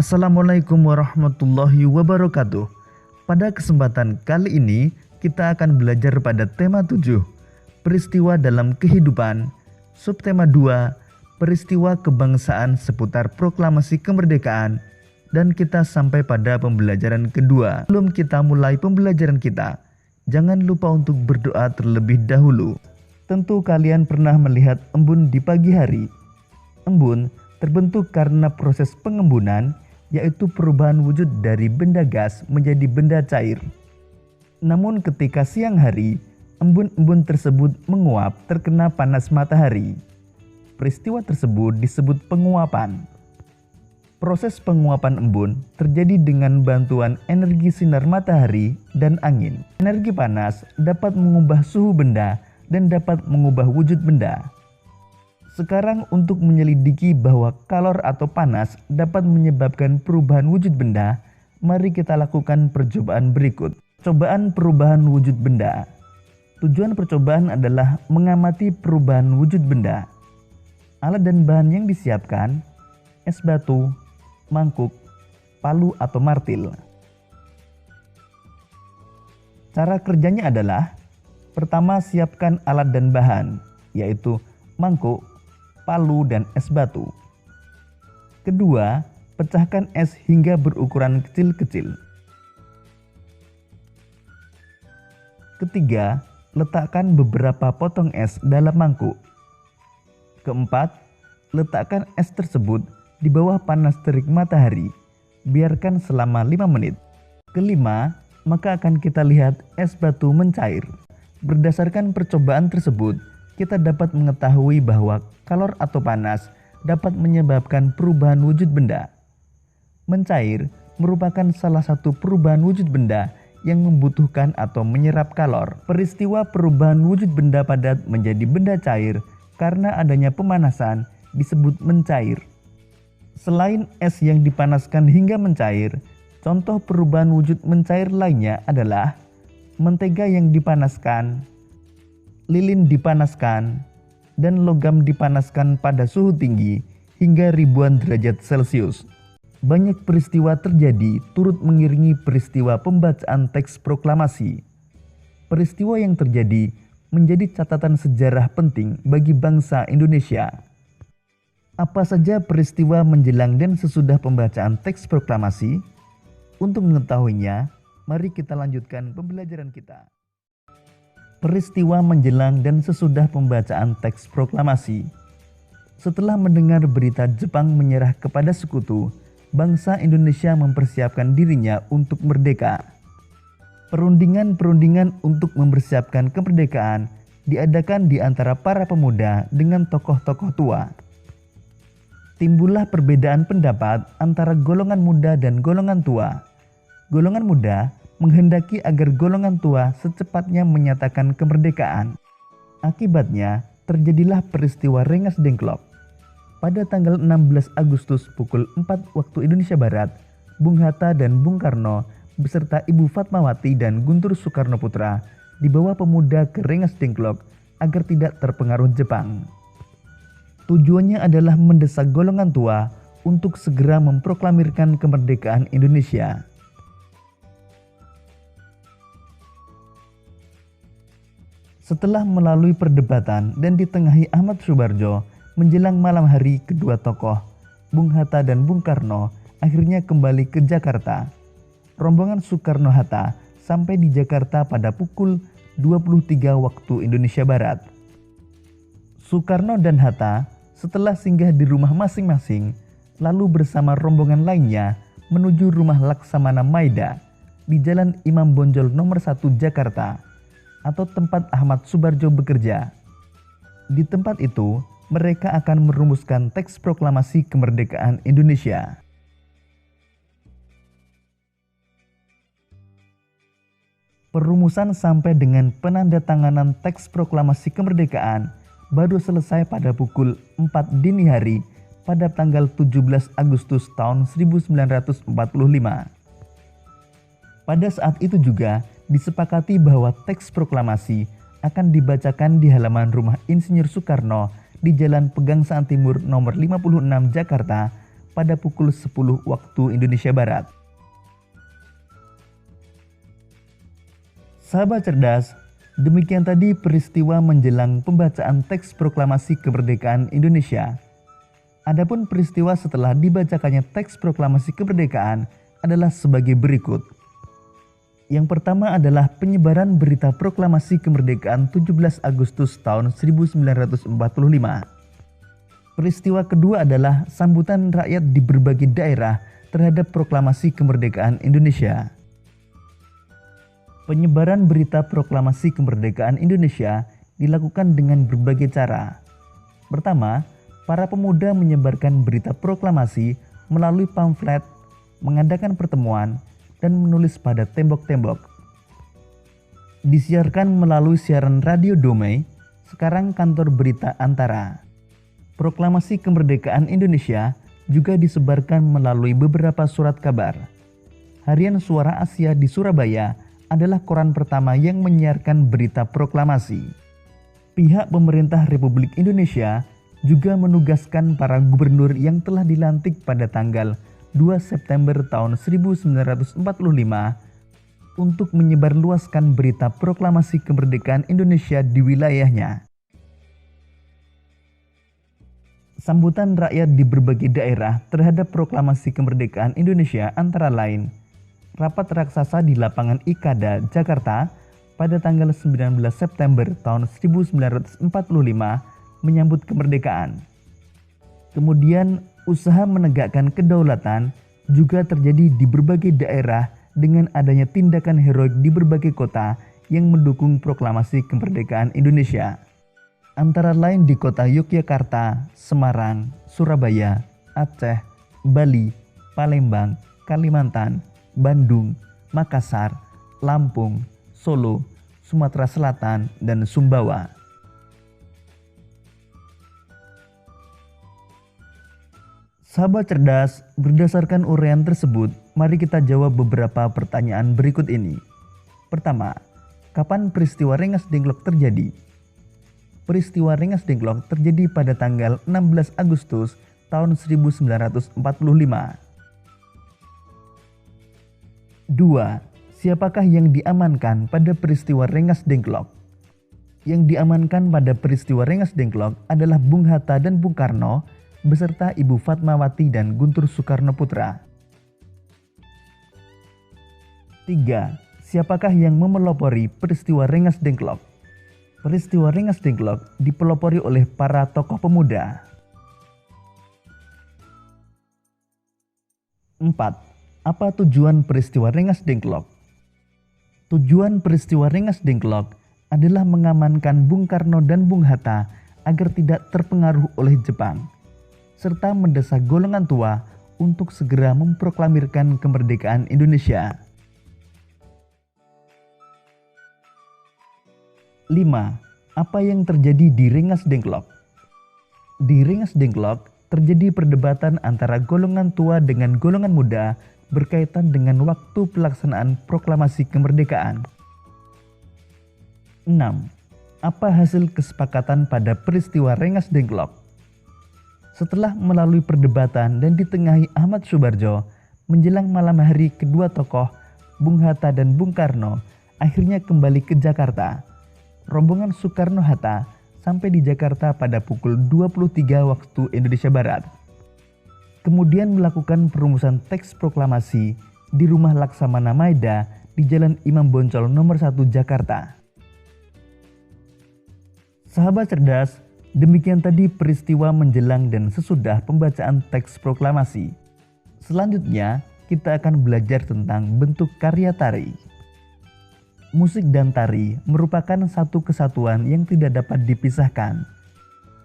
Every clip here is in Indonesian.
Assalamualaikum warahmatullahi wabarakatuh. Pada kesempatan kali ini kita akan belajar pada tema 7, peristiwa dalam kehidupan, subtema 2, peristiwa kebangsaan seputar proklamasi kemerdekaan, dan kita sampai pada pembelajaran kedua. Sebelum kita mulai pembelajaran kita, jangan lupa untuk berdoa terlebih dahulu. Tentu kalian pernah melihat embun di pagi hari. Embun terbentuk karena proses pengembunan, yaitu perubahan wujud dari benda gas menjadi benda cair. Namun ketika siang hari, embun-embun tersebut menguap terkena panas matahari. Peristiwa tersebut disebut penguapan. Proses penguapan embun terjadi dengan bantuan energi sinar matahari dan angin. Energi panas dapat mengubah suhu benda dan dapat mengubah wujud benda. Sekarang untuk menyelidiki bahwa kalor atau panas dapat menyebabkan perubahan wujud benda, mari kita lakukan percobaan berikut. Cobaan perubahan wujud benda. Tujuan percobaan adalah mengamati perubahan wujud benda. Alat dan bahan yang disiapkan: es batu, mangkuk, palu atau martil. Cara kerjanya adalah: pertama, siapkan alat dan bahan, yaitu mangkuk, palu, dan es batu. Kedua, pecahkan es hingga berukuran kecil-kecil. Ketiga, letakkan beberapa potong es dalam mangkuk. Keempat, letakkan es tersebut di bawah panas terik matahari. Biarkan selama 5 menit. Kelima, maka akan kita lihat es batu mencair. Berdasarkan percobaan tersebut, kita dapat mengetahui bahwa kalor atau panas dapat menyebabkan perubahan wujud benda. Mencair merupakan salah satu perubahan wujud benda yang membutuhkan atau menyerap kalor. Peristiwa perubahan wujud benda padat menjadi benda cair karena adanya pemanasan disebut mencair. Selain es yang dipanaskan hingga mencair, contoh perubahan wujud mencair lainnya adalah mentega yang dipanaskan, lilin dipanaskan, dan logam dipanaskan pada suhu tinggi hingga ribuan derajat Celcius. Banyak peristiwa terjadi turut mengiringi peristiwa pembacaan teks proklamasi. Peristiwa yang terjadi menjadi catatan sejarah penting bagi bangsa Indonesia. Apa saja peristiwa menjelang dan sesudah pembacaan teks proklamasi? Untuk mengetahuinya, mari kita lanjutkan pembelajaran kita. Peristiwa menjelang dan sesudah pembacaan teks proklamasi. Setelah mendengar berita Jepang menyerah kepada sekutu, bangsa Indonesia mempersiapkan dirinya untuk merdeka. Perundingan-perundingan untuk mempersiapkan kemerdekaan diadakan di antara para pemuda dengan tokoh-tokoh tua. Timbullah perbedaan pendapat antara golongan muda dan golongan tua. Golongan muda menghendaki agar golongan tua secepatnya menyatakan kemerdekaan. Akibatnya, terjadilah peristiwa Rengas Dengklok. Pada tanggal 16 Agustus pukul 4 waktu Indonesia Barat, Bung Hatta dan Bung Karno beserta Ibu Fatmawati dan Guntur Soekarnoputra dibawa pemuda ke Rengas Dengklok agar tidak terpengaruh Jepang. Tujuannya adalah mendesak golongan tua untuk segera memproklamirkan kemerdekaan Indonesia. Setelah melalui perdebatan dan ditengahi Ahmad Soebardjo, menjelang malam hari kedua tokoh, Bung Hatta dan Bung Karno, akhirnya kembali ke Jakarta. Rombongan Soekarno-Hatta sampai di Jakarta pada pukul 23 waktu Indonesia Barat. Soekarno dan Hatta setelah singgah di rumah masing-masing, lalu bersama rombongan lainnya menuju rumah Laksamana Maida di Jalan Imam Bonjol nomor 1 Jakarta, atau tempat Ahmad Soebardjo bekerja. Di tempat itu, mereka akan merumuskan teks proklamasi kemerdekaan Indonesia. Perumusan sampai dengan penandatanganan teks proklamasi kemerdekaan baru selesai pada pukul 4 dini hari pada tanggal 17 Agustus tahun 1945. Pada saat itu juga disepakati bahwa teks proklamasi akan dibacakan di halaman rumah Insinyur Soekarno di Jalan Pegangsaan Timur nomor 56 Jakarta pada pukul 10 waktu Indonesia Barat. Sahabat cerdas, demikian tadi peristiwa menjelang pembacaan teks proklamasi kemerdekaan Indonesia. Adapun peristiwa setelah dibacakannya teks proklamasi kemerdekaan adalah sebagai berikut. Yang pertama adalah penyebaran berita proklamasi kemerdekaan 17 Agustus tahun 1945. Peristiwa kedua adalah sambutan rakyat di berbagai daerah terhadap proklamasi kemerdekaan Indonesia. Penyebaran berita proklamasi kemerdekaan Indonesia dilakukan dengan berbagai cara. Pertama, para pemuda menyebarkan berita proklamasi melalui pamflet, mengadakan pertemuan, dan menulis pada tembok-tembok. Disiarkan melalui siaran radio Damai, sekarang Kantor Berita Antara. Proklamasi kemerdekaan Indonesia juga disebarkan melalui beberapa surat kabar. Harian Suara Asia di Surabaya adalah koran pertama yang menyiarkan berita proklamasi. Pihak pemerintah Republik Indonesia juga menugaskan para gubernur yang telah dilantik pada tanggal 2 September tahun 1945 untuk menyebarluaskan berita proklamasi kemerdekaan Indonesia di wilayahnya. Sambutan rakyat di berbagai daerah terhadap proklamasi kemerdekaan Indonesia antara lain rapat raksasa di lapangan Ikada, Jakarta pada tanggal 19 September tahun 1945 menyambut kemerdekaan. Kemudian usaha menegakkan kedaulatan juga terjadi di berbagai daerah dengan adanya tindakan heroik di berbagai kota yang mendukung proklamasi kemerdekaan Indonesia. Antara lain di kota Yogyakarta, Semarang, Surabaya, Aceh, Bali, Palembang, Kalimantan, Bandung, Makassar, Lampung, Solo, Sumatera Selatan, dan Sumbawa. Sahabat cerdas, berdasarkan uraian tersebut, mari kita jawab beberapa pertanyaan berikut ini. Pertama, kapan peristiwa Rengas Dengklok terjadi? Peristiwa Rengas Dengklok terjadi pada tanggal 16 Agustus tahun 1945. 2. Siapakah yang diamankan pada peristiwa Rengas Dengklok? Yang diamankan pada peristiwa Rengas Dengklok adalah Bung Hatta dan Bung Karno beserta Ibu Fatmawati dan Guntur Soekarno Putra. 3. Siapakah yang memelopori peristiwa Rengas Dengklok? Peristiwa Rengas Dengklok dipelopori oleh para tokoh pemuda. 4. Apa tujuan peristiwa Rengas Dengklok? Tujuan peristiwa Rengas Dengklok adalah mengamankan Bung Karno dan Bung Hatta agar tidak terpengaruh oleh Jepang, serta mendesak golongan tua untuk segera memproklamirkan kemerdekaan Indonesia. 5. Apa yang terjadi di Rengas Dengklok? Di Rengas Dengklok terjadi perdebatan antara golongan tua dengan golongan muda berkaitan dengan waktu pelaksanaan proklamasi kemerdekaan. 6. Apa hasil kesepakatan pada peristiwa Rengas Dengklok? Setelah melalui perdebatan dan ditengahi Ahmad Soebardjo, menjelang malam hari kedua tokoh, Bung Hatta dan Bung Karno, akhirnya kembali ke Jakarta. Rombongan Soekarno-Hatta sampai di Jakarta pada pukul 23 waktu Indonesia Barat. Kemudian melakukan perumusan teks proklamasi di Rumah Laksamana Maeda di Jalan Imam Bonjol nomor 1 Jakarta. Sahabat cerdas, demikian tadi peristiwa menjelang dan sesudah pembacaan teks proklamasi. Selanjutnya, kita akan belajar tentang bentuk karya tari. Musik dan tari merupakan satu kesatuan yang tidak dapat dipisahkan.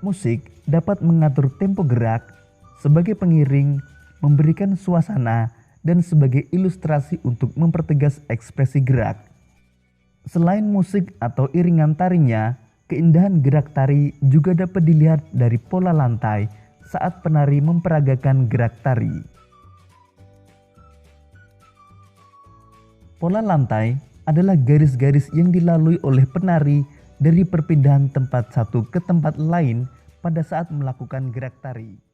Musik dapat mengatur tempo gerak, sebagai pengiring, memberikan suasana, dan sebagai ilustrasi untuk mempertegas ekspresi gerak. Selain musik atau iringan tarinya, keindahan gerak tari juga dapat dilihat dari pola lantai saat penari memperagakan gerak tari. Pola lantai adalah garis-garis yang dilalui oleh penari dari perpindahan tempat satu ke tempat lain pada saat melakukan gerak tari.